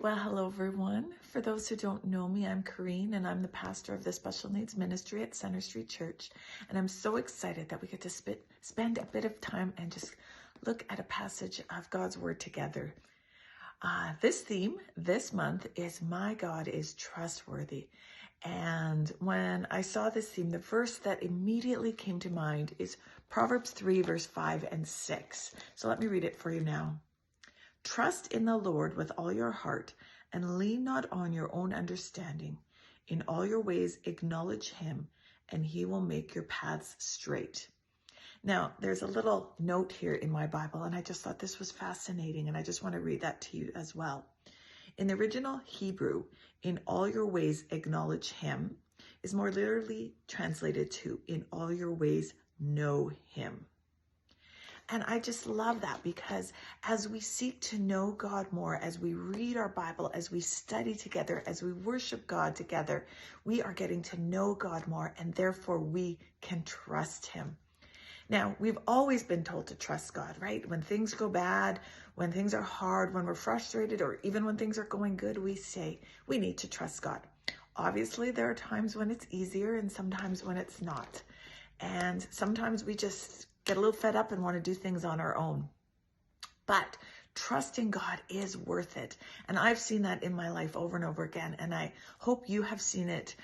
Well, hello everyone. For those who don't know me, I'm Corinne and I'm the pastor of the Special Needs Ministry at Center Street Church. And I'm so excited that we get to spend a bit of time and just look at a passage of God's Word together. This theme this month is My God is Trustworthy. And when I saw this theme, the verse that immediately came to mind is Proverbs 3, verse 5 and 6. So let me read it for you now. Trust in the Lord with all your heart and lean not on your own understanding. In all your ways acknowledge him and he will make your paths straight. Now, there's a little note here in my Bible and I just thought this was fascinating and I just want to read that to you as well. In the original Hebrew, in all your ways acknowledge him is more literally translated to in all your ways know him. And I just love that because as we seek to know God more, as we read our Bible, as we study together, as we worship God together, we are getting to know God more and therefore we can trust him. Now, we've always been told to trust God, right? When things go bad, when things are hard, when we're frustrated, or even when things are going good, we say we need to trust God. Obviously, there are times when it's easier and sometimes when it's not. And sometimes we just get a little fed up and want to do things on our own. But trusting God is worth it. And I've seen that in my life over and over again. And I hope you have seen it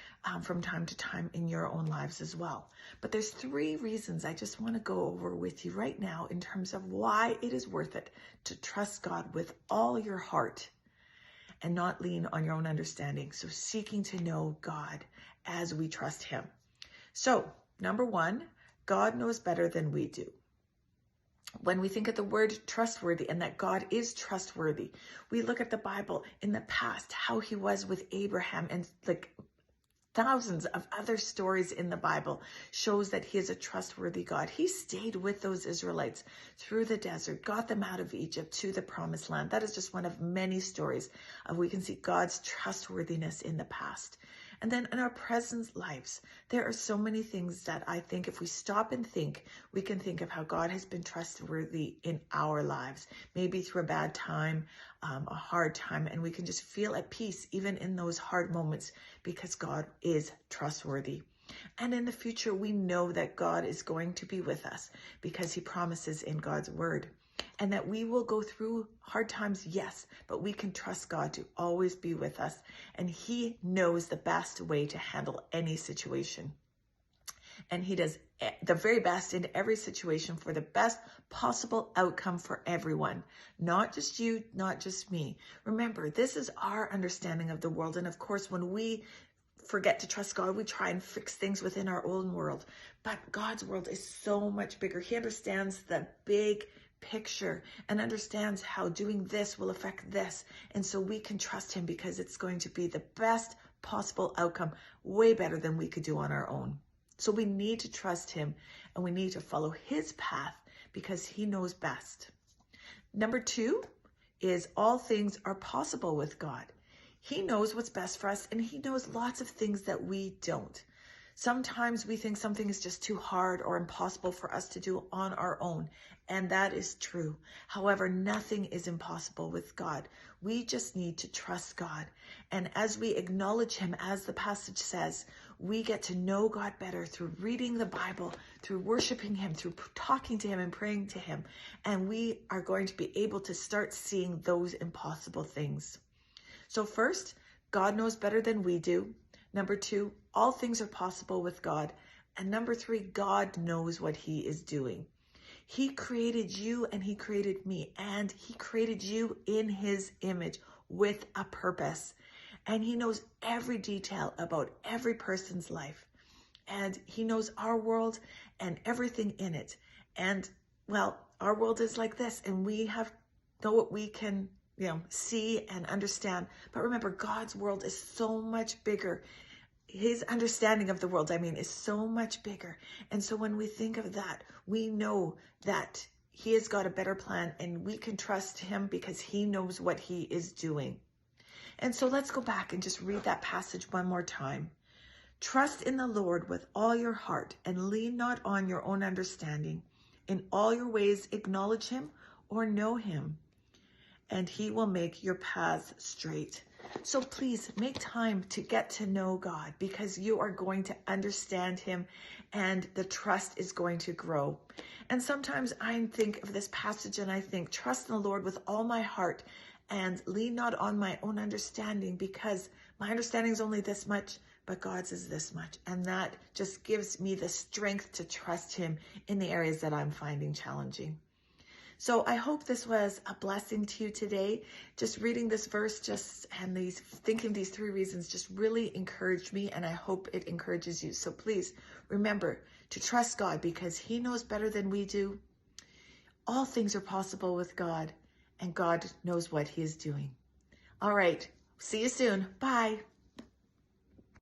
from time to time in your own lives as well. But there's 3 reasons I just want to go over with you right now in terms of why it is worth it to trust God with all your heart and not lean on your own understanding. So seeking to know God as we trust him. So number 1, God knows better than we do. When we think of the word trustworthy and that God is trustworthy, we look at the Bible in the past, how he was with Abraham, and like thousands of other stories in the Bible shows that he is a trustworthy God. He stayed with those Israelites through the desert, got them out of Egypt to the promised land. That is just one of many stories of we can see God's trustworthiness in the past. And then in our present lives, there are so many things that I think if we stop and think, we can think of how God has been trustworthy in our lives, maybe through a bad time, a hard time, and we can just feel at peace even in those hard moments because God is trustworthy. And in the future, we know that God is going to be with us because he promises in God's word. And that we will go through hard times, yes, but we can trust God to always be with us. And he knows the best way to handle any situation. And he does the very best in every situation for the best possible outcome for everyone. Not just you, not just me. Remember, this is our understanding of the world. And of course, when we forget to trust God, we try and fix things within our own world. But God's world is so much bigger. He understands the big picture and understands how doing this will affect this. And so we can trust him because it's going to be the best possible outcome, way better than we could do on our own. So we need to trust him and we need to follow his path because he knows best. Number 2 is all things are possible with God. He knows what's best for us and he knows lots of things that we don't. Sometimes we think something is just too hard or impossible for us to do on our own, and that is true. However, nothing is impossible with God. We just need to trust God. And as we acknowledge him, as the passage says, we get to know God better through reading the Bible, through worshiping him, through talking to him and praying to him. And we are going to be able to start seeing those impossible things. So first, God knows better than we do. Number 2, all things are possible with God. And number 3, God knows what he is doing. He created you and he created me, and he created you in his image with a purpose. And he knows every detail about every person's life. And he knows our world and everything in it. And well, our world is like this, and we know what we can see and understand. But remember, God's world is so much bigger. His understanding of the world, is so much bigger. And so when we think of that, we know that he has got a better plan and we can trust him because he knows what he is doing. And so let's go back and just read that passage one more time. Trust in the Lord with all your heart and lean not on your own understanding. In all your ways, acknowledge him or know him. and he will make your paths straight. So please make time to get to know God, because you are going to understand him and the trust is going to grow. And sometimes I think of this passage and I think, trust in the Lord with all my heart and lean not on my own understanding, because my understanding is only this much, but God's is this much. And that just gives me the strength to trust him in the areas that I'm finding challenging. So I hope this was a blessing to you today. Just reading this verse and thinking these 3 reasons just really encouraged me, and I hope it encourages you. So please remember to trust God, because he knows better than we do. All things are possible with God, and God knows what he is doing. All right. See you soon. Bye.